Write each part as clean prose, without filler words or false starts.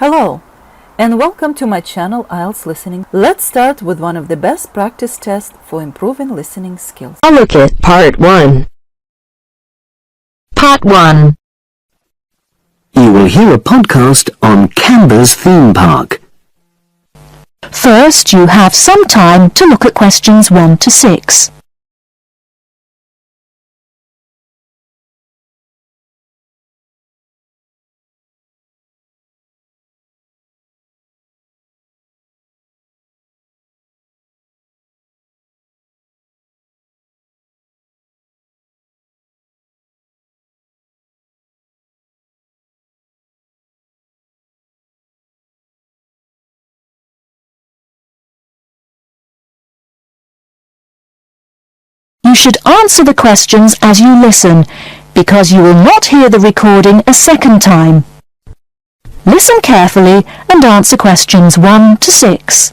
Hello, and welcome to my channel IELTS Listening. Let's start with one of the best practice tests for improving listening skills. Look at Part 1. Part 1. You will hear a podcast on Canberra's theme park. First, you have some time to look at questions 1 to 6. You should answer the questions as you listen, because you will not hear the recording a second time. Listen carefully and answer questions 1 to 6.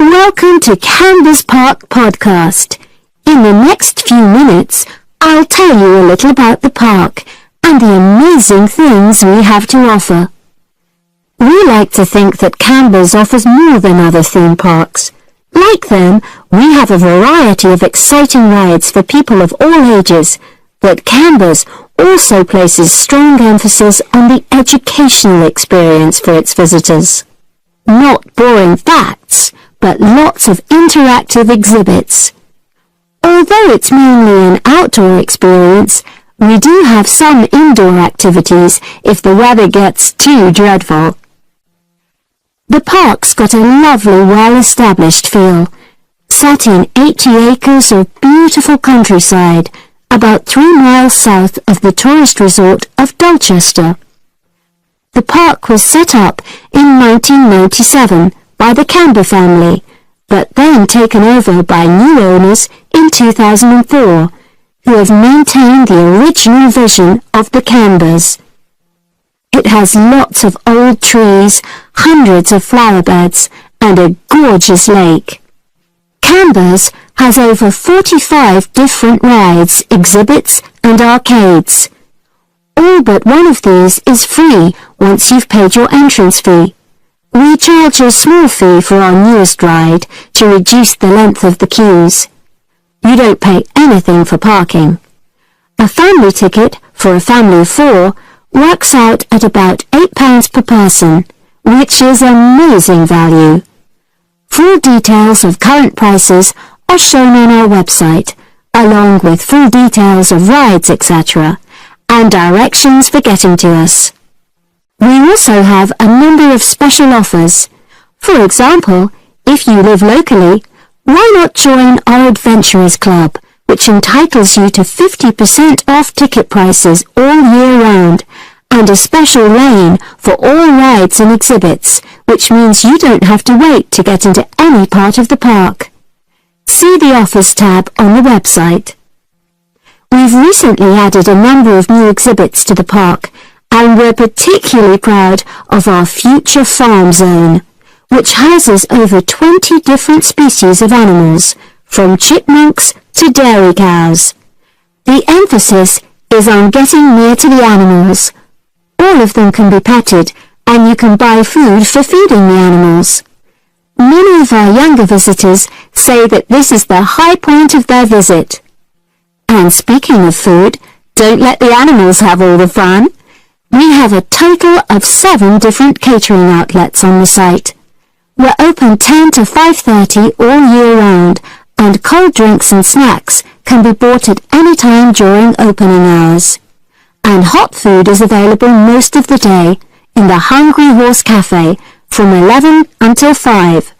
Welcome to Canberra's Park podcast. In the next few minutes, I'll tell you a little about the park and the amazing things we have to offer. We like to think that Canberra's offers more than other theme parks. Like them, we have a variety of exciting rides for people of all ages, but Canberra's also places strong emphasis on the educational experience for its visitors. Not boring facts, but lots of interactive exhibits. Although it's mainly an outdoor experience, we do have some indoor activities if the weather gets too dreadful. The park's got a lovely, well-established feel, set in 80 acres of beautiful countryside, about 3 miles south of the tourist resort of Dulchester. The park was set up in 1997 by the Canberra family, but then taken over by new owners in 2004, who have maintained the original vision of the Canberras. It has lots of old trees, hundreds of flower beds, and a gorgeous lake. Canberra's has over 45 different rides, exhibits, and arcades. All but one of these is free once you've paid your entrance fee. We charge a small fee for our newest ride to reduce the length of the queues. You don't pay anything for parking. A family ticket for a family of 4 works out at about £8 per person, which is amazing value. Full details of current prices are shown on our website, along with full details of rides, etc., and directions for getting to us. We also have a number of special offers. For example, if you live locally, why not join our Adventurers Club, which entitles you to 50% off ticket prices all year round, and a special lane for all rides and exhibits, which means you don't have to wait to get into any part of the park. See the Offers tab on the website. We've recently added a number of new exhibits to the park, and we're particularly proud of our Future Farm Zone, which houses over 20 different species of animals, from chipmunks to dairy cows. The emphasis is on getting near to the animals. All of them can be petted, and you can buy food for feeding the animals. Many of our younger visitors say that this is the high point of their visit. And speaking of food, don't let the animals have all the fun. We have a total of 7 different catering outlets on the site. We're open 10 to 5:30 all year round, and cold drinks and snacks can be bought at any time during opening hours. And hot food is available most of the day in the Hungry Horse Cafe from 11 until 5,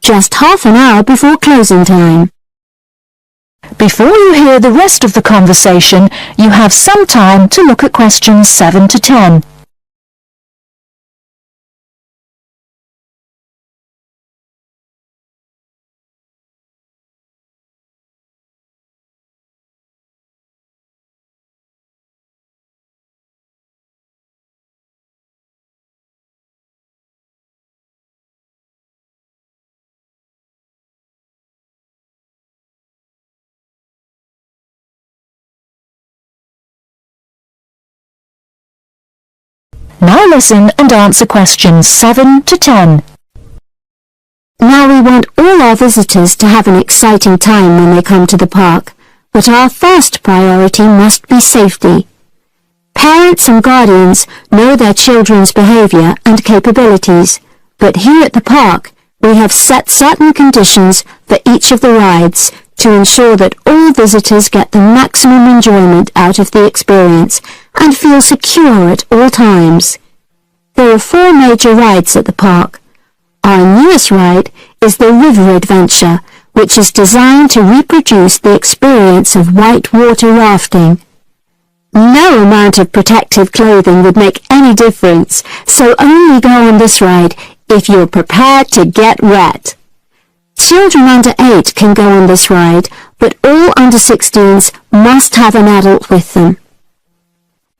just half an hour before closing time. Before you hear the rest of the conversation, you have some time to look at questions 7 to 10. Now listen and answer questions 7 to 10. Now we want all our visitors to have an exciting time when they come to the park, but our first priority must be safety. Parents and guardians know their children's behaviour and capabilities, but here at the park we have set certain conditions for each of the rides to ensure that all visitors get the maximum enjoyment out of the experience and feel secure at all times. There are 4 major rides at the park. Our newest ride is the River Adventure, which is designed to reproduce the experience of whitewater rafting. No amount of protective clothing would make any difference, so only go on this ride if you're prepared to get wet. Children under 8 can go on this ride, but all under 16s must have an adult with them.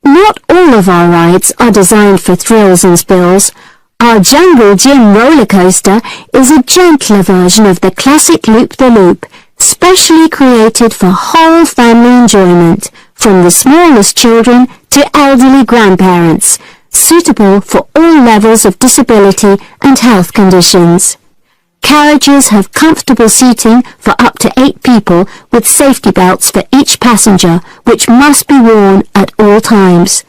Not all of our rides are designed for thrills and spills. Our Jungle Gym roller coaster is a gentler version of the classic Loop-the-Loop, specially created for whole family enjoyment, from the smallest children to elderly grandparents, suitable for all levels of disability and health conditions. Carriages have comfortable seating for up to 8 people with safety belts for each passenger, which must be worn at all times.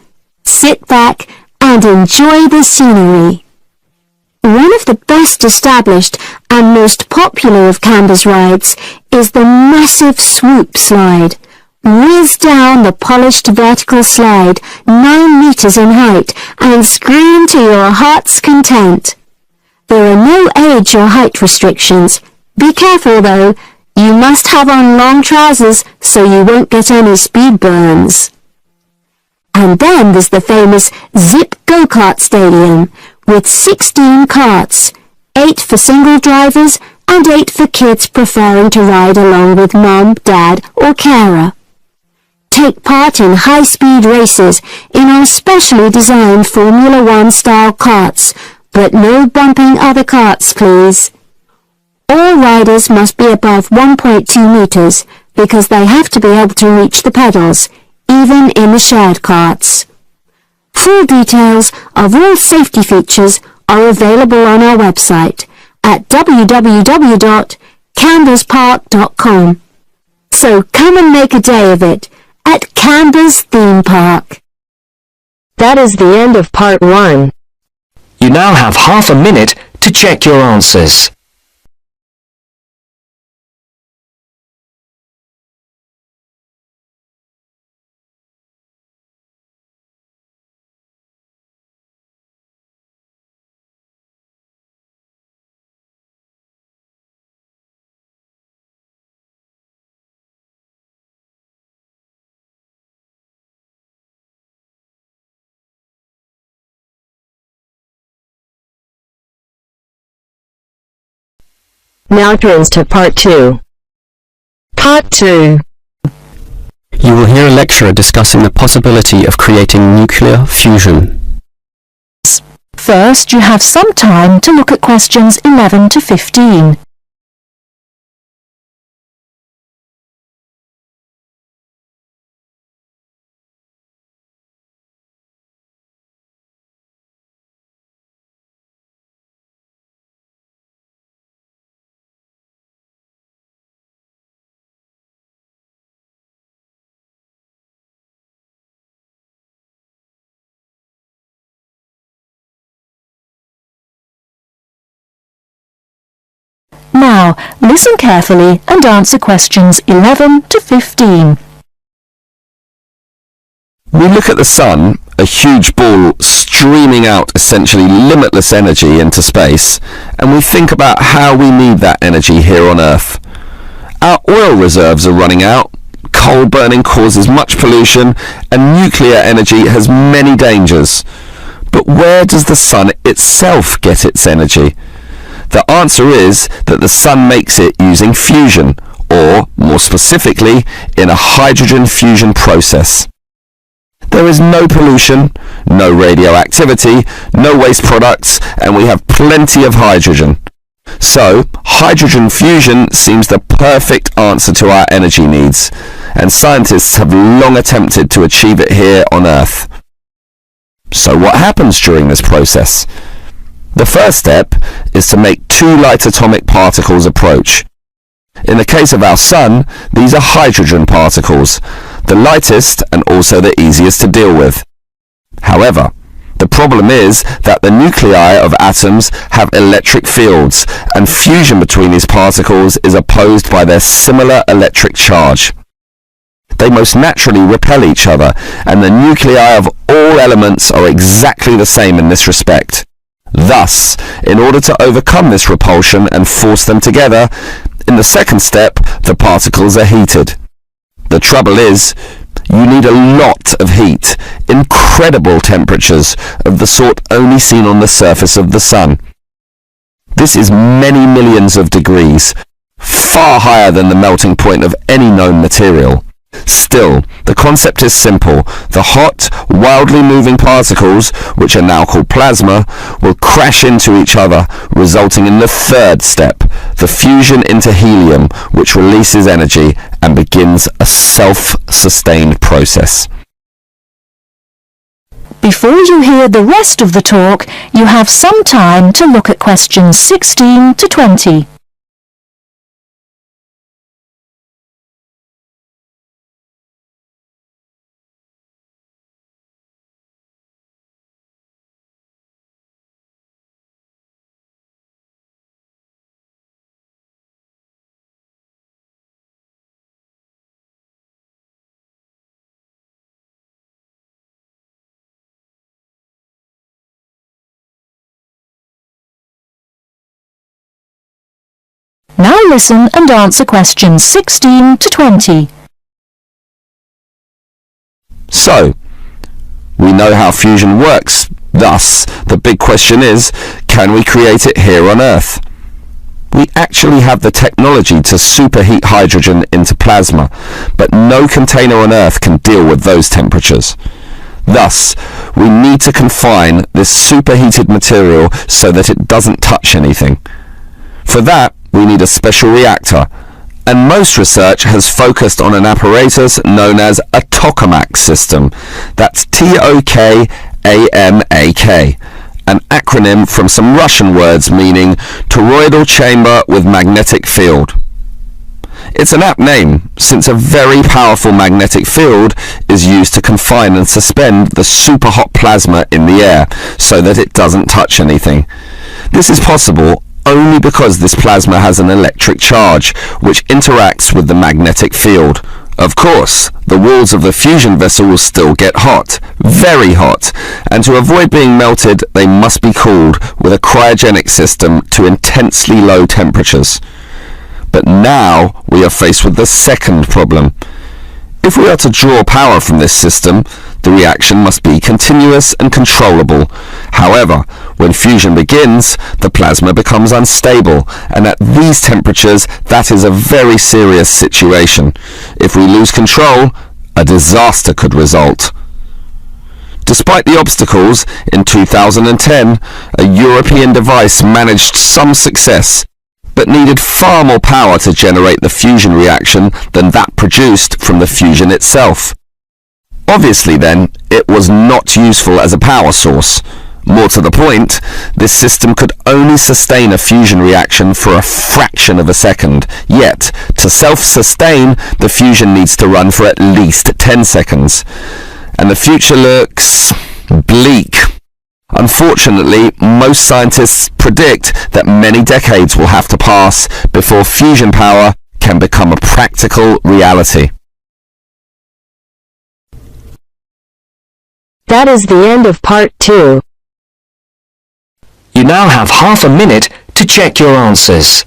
Sit back and enjoy the scenery. One of the best established and most popular of Canberra's rides is the massive Swoop slide. Whiz down the polished vertical slide 9 meters in height and scream to your heart's content. There are no age or height restrictions. Be careful though, you must have on long trousers so you won't get any speed burns. And then there's the famous Zip Go-Kart Stadium with 16 karts, 8 for single drivers and 8 for kids preferring to ride along with mum, dad or carer. Take part in high-speed races in our specially designed Formula 1 style karts, but no bumping other karts, please. All riders must be above 1.2 meters because they have to be able to reach the pedals, even in the shared karts. Full details of all safety features are available on our website at www.canberraspark.com. So come and make a day of it at Canberra's theme park. That is the end of part 1. You now have half a minute to check your answers. Now turns to part 2. Part 2. You will hear a lecturer discussing the possibility of creating nuclear fusion. First, you have some time to look at questions 11 to 15. Now, listen carefully and answer questions 11 to 15. We look at the sun, a huge ball streaming out essentially limitless energy into space, and we think about how we need that energy here on Earth. Our oil reserves are running out, coal burning causes much pollution, and nuclear energy has many dangers. But where does the sun itself get its energy? The answer is that the sun makes it using fusion, or, more specifically, in a hydrogen fusion process. There is no pollution, no radioactivity, no waste products, and we have plenty of hydrogen. So, hydrogen fusion seems the perfect answer to our energy needs, and scientists have long attempted to achieve it here on Earth. So what happens during this process? The first step is to make two light atomic particles approach. In the case of our Sun, these are hydrogen particles, the lightest and also the easiest to deal with. However, the problem is that the nuclei of atoms have electric fields, and fusion between these particles is opposed by their similar electric charge. They most naturally repel each other, and the nuclei of all elements are exactly the same in this respect. Thus, in order to overcome this repulsion and force them together, in the second step, the particles are heated. The trouble is, you need a lot of heat, incredible temperatures of the sort only seen on the surface of the Sun. This is many millions of degrees, far higher than the melting point of any known material. Still, the concept is simple. The hot, wildly moving particles, which are now called plasma, will crash into each other, resulting in the third step, the fusion into helium, which releases energy and begins a self-sustained process. Before you hear the rest of the talk, you have some time to look at questions 16 to 20. Now listen and answer questions 16 to 20. So, we know how fusion works. Thus, the big question is, can we create it here on Earth? We actually have the technology to superheat hydrogen into plasma, but no container on Earth can deal with those temperatures. Thus, we need to confine this superheated material so that it doesn't touch anything. For that, we need a special reactor, and most research has focused on an apparatus known as a tokamak system. That's Tokamak, an acronym from some Russian words meaning toroidal chamber with magnetic field. It's an apt name, since a very powerful magnetic field is used to confine and suspend the super hot plasma in the air so that it doesn't touch anything. This is possible only because this plasma has an electric charge, which interacts with the magnetic field. Of course, the walls of the fusion vessel will still get hot, very hot, and to avoid being melted, they must be cooled with a cryogenic system to intensely low temperatures. But now we are faced with the second problem. If we are to draw power from this system, the reaction must be continuous and controllable. However, when fusion begins, the plasma becomes unstable, and at these temperatures, that is a very serious situation. If we lose control, a disaster could result. Despite the obstacles, in 2010, a European device managed some success, but needed far more power to generate the fusion reaction than that produced from the fusion itself. Obviously then, it was not useful as a power source. More to the point, this system could only sustain a fusion reaction for a fraction of a second, yet, to self-sustain, the fusion needs to run for at least 10 seconds. And the future looks bleak. Unfortunately, most scientists predict that many decades will have to pass before fusion power can become a practical reality. That is the end of part 2. You now have half a minute to check your answers.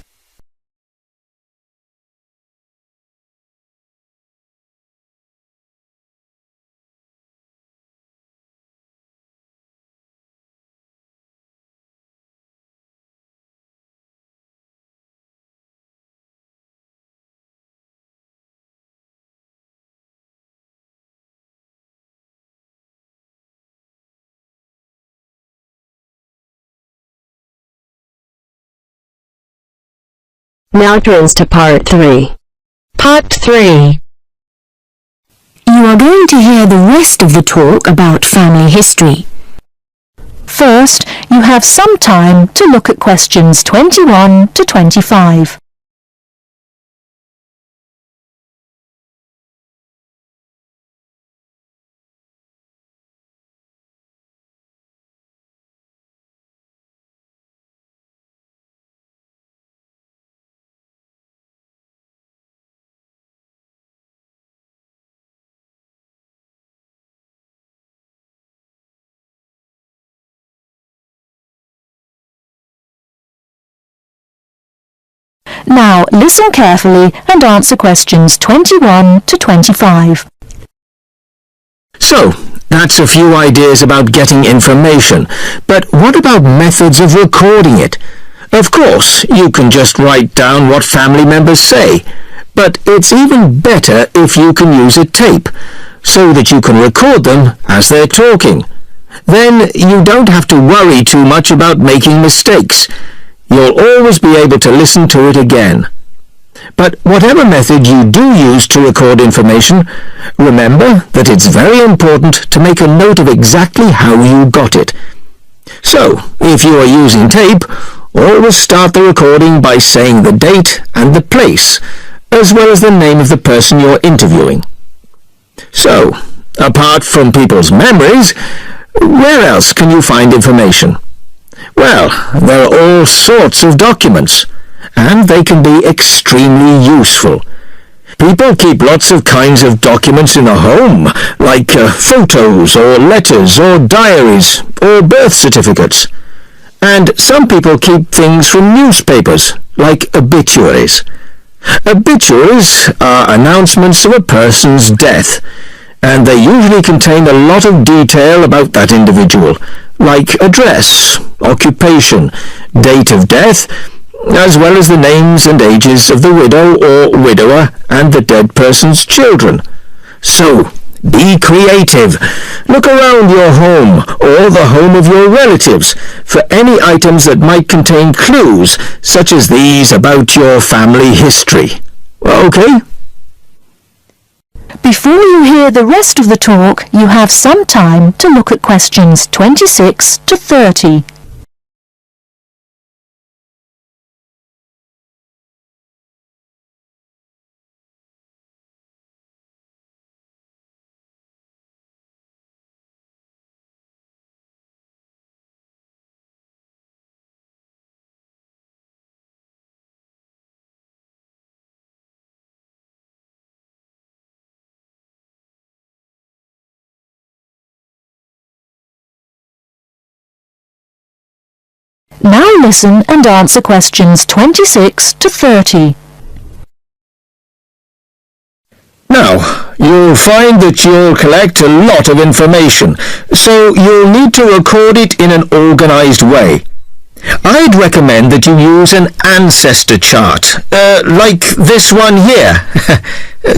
Now turns to part 3. Part 3. You are going to hear the rest of the talk about family history. First, you have some time to look at questions 21 to 25. Now listen carefully and answer questions 21 to 25. So, that's a few ideas about getting information, but what about methods of recording it? Of course, you can just write down what family members say, but it's even better if you can use a tape, so that you can record them as they're talking. Then you don't have to worry too much about making mistakes. You'll always be able to listen to it again. But whatever method you do use to record information, remember that it's very important to make a note of exactly how you got it. So, if you are using tape, always start the recording by saying the date and the place, as well as the name of the person you're interviewing. So, apart from people's memories, where else can you find information? Well, there are all sorts of documents, and they can be extremely useful. People keep lots of kinds of documents in a home, like photos or letters or diaries or birth certificates. And some people keep things from newspapers, like obituaries. Obituaries are announcements of a person's death, and they usually contain a lot of detail about that individual, like address, occupation, date of death, as well as the names and ages of the widow or widower and the dead person's children. So, be creative. Look around your home or the home of your relatives for any items that might contain clues such as these about your family history. Okay? Before you hear the rest of the talk, you have some time to look at questions 26 to 30. Now listen and answer questions 26 to 30. Now, you'll find that you'll collect a lot of information, so you'll need to record it in an organized way. I'd recommend that you use an ancestor chart, like this one here.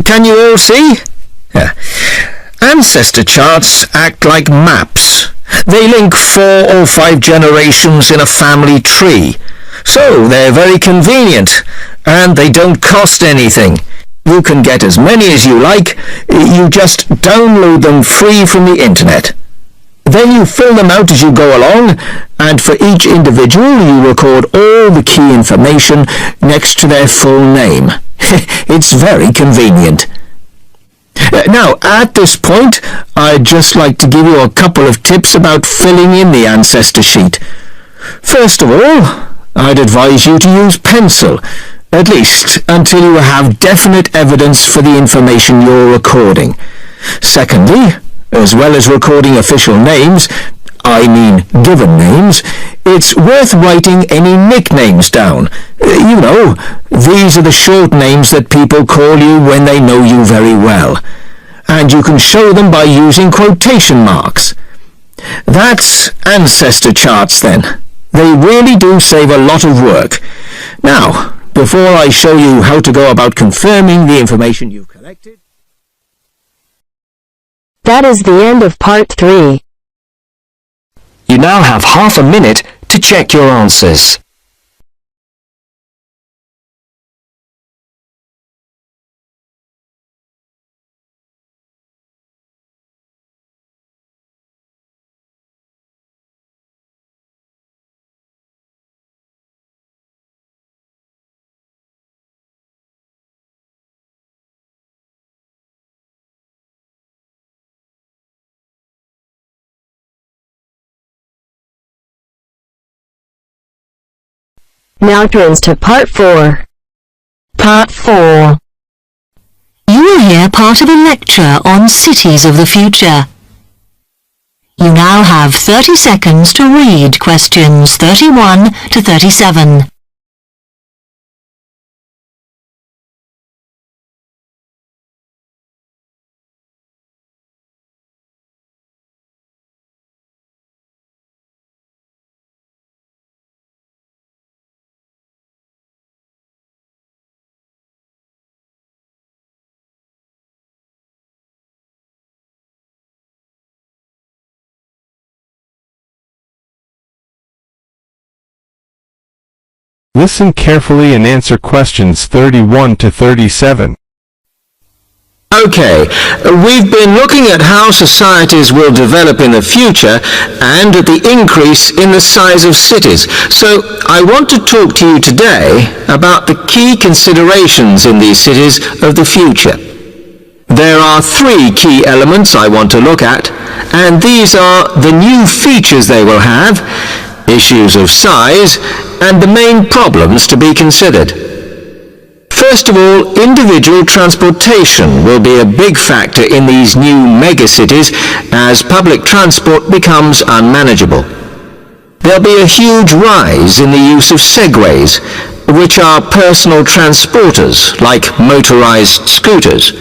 Can you all see? Ancestor charts act like maps. They link 4 or 5 generations in a family tree, so they're very convenient, and they don't cost anything. You can get as many as you like. You just download them free from the internet. Then you fill them out as you go along, and for each individual you record all the key information next to their full name. It's very convenient. Now, at this point, I'd just like to give you a couple of tips about filling in the ancestor sheet. First of all, I'd advise you to use pencil, at least until you have definite evidence for the information you're recording. Secondly, as well as recording official names, I mean given names, it's worth writing any nicknames down. You know, these are the short names that people call you when they know you very well. And you can show them by using quotation marks. That's ancestor charts then. They really do save a lot of work. Now, before I show you how to go about confirming the information you've collected... That is the end of part 3. You now have half a minute to check your answers. Now turns to Part 4. Part 4. You will hear part of a lecture on cities of the future. You now have 30 seconds to read questions 31 to 37. Listen carefully and answer questions 31 to 37. Okay, we've been looking at how societies will develop in the future and at the increase in the size of cities. So I want to talk to you today about the key considerations in these cities of the future. There are three key elements I want to look at, and these are the new features they will have, issues of size, and the main problems to be considered. First of all, individual transportation will be a big factor in these new megacities as public transport becomes unmanageable. There'll be a huge rise in the use of segways, which are personal transporters like motorized scooters.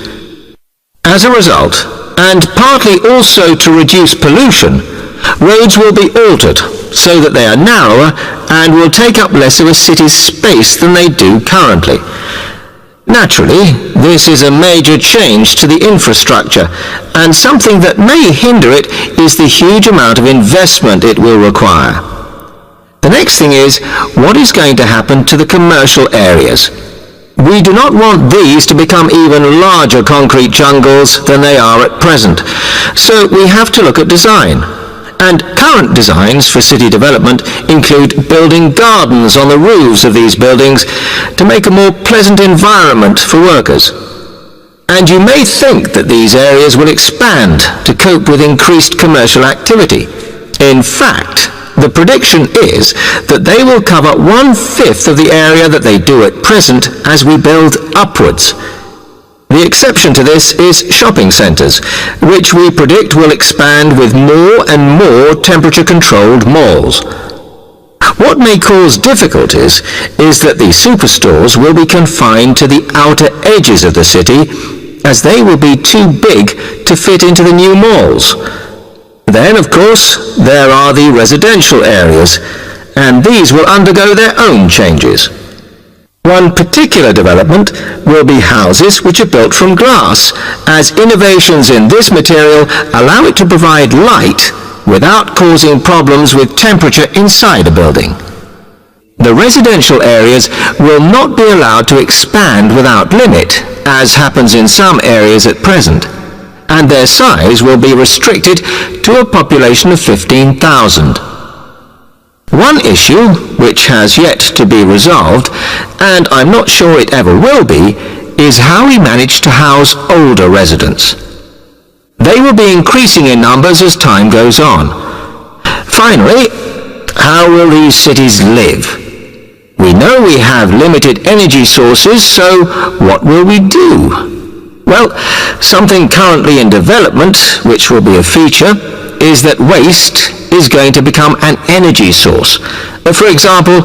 As a result, and partly also to reduce pollution, roads will be altered so that they are narrower and will take up less of a city's space than they do currently. Naturally, this is a major change to the infrastructure, and something that may hinder it is the huge amount of investment it will require. The next thing is, what is going to happen to the commercial areas? We do not want these to become even larger concrete jungles than they are at present, so we have to look at design. And current designs for city development include building gardens on the roofs of these buildings to make a more pleasant environment for workers. And you may think that these areas will expand to cope with increased commercial activity. In fact, the prediction is that they will cover 1/5 of the area that they do at present as we build upwards. The exception to this is shopping centres, which we predict will expand with more and more temperature-controlled malls. What may cause difficulties is that the superstores will be confined to the outer edges of the city, as they will be too big to fit into the new malls. Then, of course, there are the residential areas, and these will undergo their own changes. One particular development will be houses which are built from glass, as innovations in this material allow it to provide light without causing problems with temperature inside a building. The residential areas will not be allowed to expand without limit, as happens in some areas at present, and their size will be restricted to a population of 15,000. One issue, which has yet to be resolved, and I'm not sure it ever will be, is how we manage to house older residents. They will be increasing in numbers as time goes on. Finally, how will these cities live? We know we have limited energy sources, so what will we do? Well, something currently in development, which will be a feature, is that waste is going to become an energy source. For example,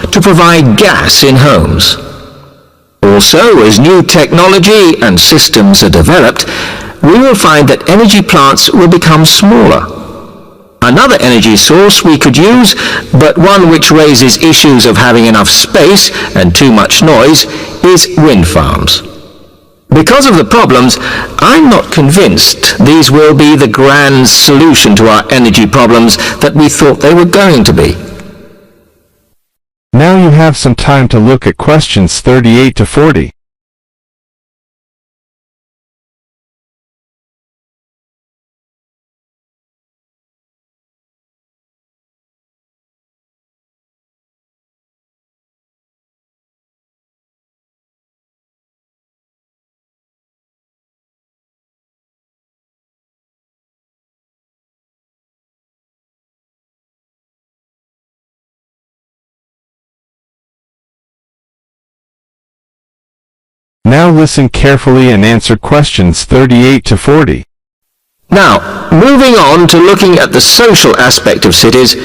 to provide gas in homes. Also, as new technology and systems are developed, we will find that energy plants will become smaller. Another energy source we could use, but one which raises issues of having enough space and too much noise, is wind farms. Because of the problems, I'm not convinced these will be the grand solution to our energy problems that we thought they were going to be. Now you have some time to look at questions 38 to 40. Now listen carefully and answer questions 38 to 40. Now, moving on to looking at the social aspect of cities,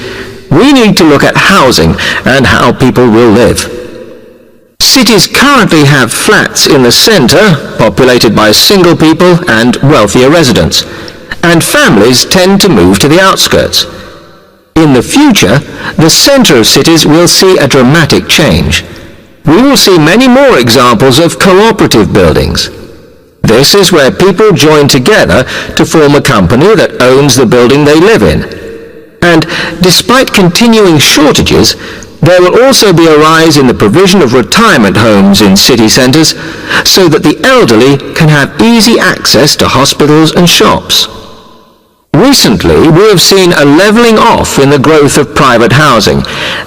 we need to look at housing and how people will live. Cities currently have flats in the centre, populated by single people and wealthier residents, and families tend to move to the outskirts. In the future, the centre of cities will see a dramatic change. We will see many more examples of cooperative buildings. This is where people join together to form a company that owns the building they live in. And despite continuing shortages, there will also be a rise in the provision of retirement homes in city centres so that the elderly can have easy access to hospitals and shops. Recently, we have seen a levelling off in the growth of private housing,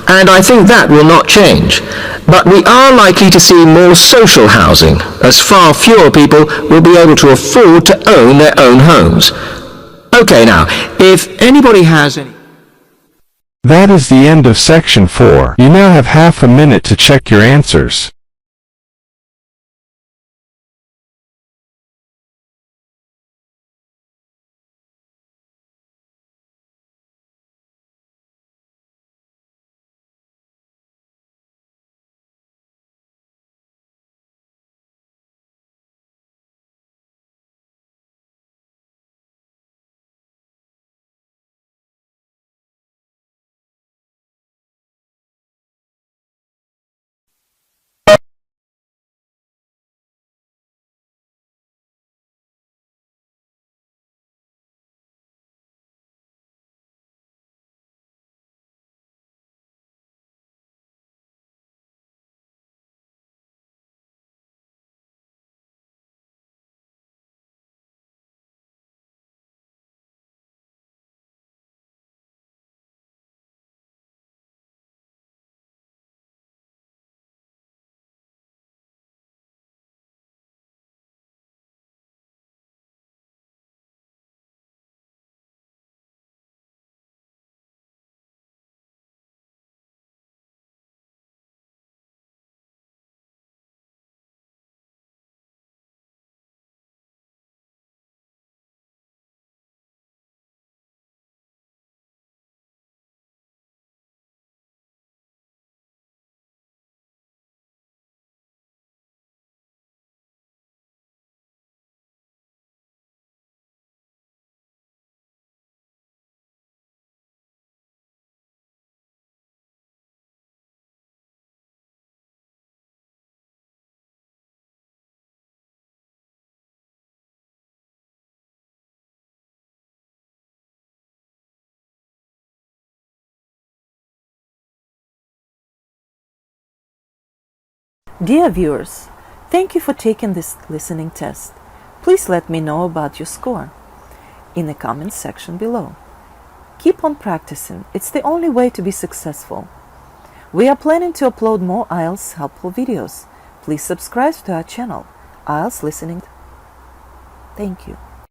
and I think that will not change. But we are likely to see more social housing, as far fewer people will be able to afford to own their own homes. Okay, now, if anybody has any... That is the end of section 4. You now have half a minute to check your answers. Dear viewers, thank you for taking this listening test. Please let me know about your score in the comments section below. Keep on practicing. It's the only way to be successful. We are planning to upload more IELTS helpful videos. Please subscribe to our channel, IELTS Listening. Thank you.